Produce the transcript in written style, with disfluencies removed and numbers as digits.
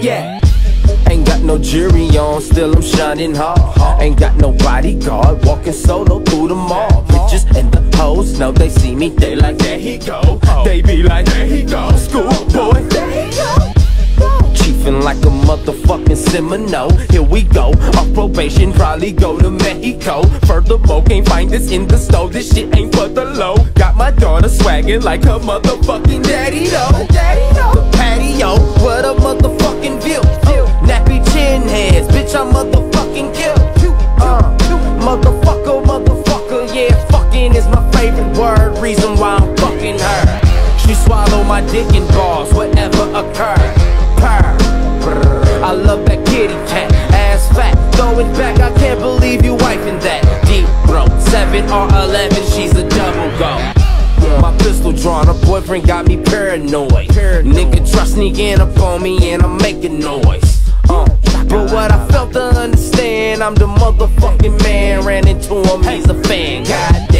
Yeah. Ain't got no jury on, still I'm shining hard. Ain't got no bodyguard, walking solo through the mall. Bitches and the hoes know they see me, they like, there he go. They be like, there he go. Schoolboy, there he go. Chiefin' like a motherfucking Seminole. Here we go, off probation, probably go to Mexico. Furthermore, can't find this in the store, this shit ain't for the low. Got my daughter swaggin' like her motherfucking daddy though. The patio, what a motherfucking view. Nappy chin heads, bitch I'm motherfucking kill. Motherfucker, yeah, fucking is my favorite word. Reason why I'm fucking her. She swallow my dick in balls, whatever occurred. I love that kitty cat, ass fat, throw it back, I can't believe you wifing that. Deep throat, 7 or 11, she's a double go. My pistol drawn, her boyfriend got me paranoid. Nigga try sneaking up on me and I'm making noise. But what I felt to understand, I'm the motherfucking man. Ran into him, he's a fan, goddamn.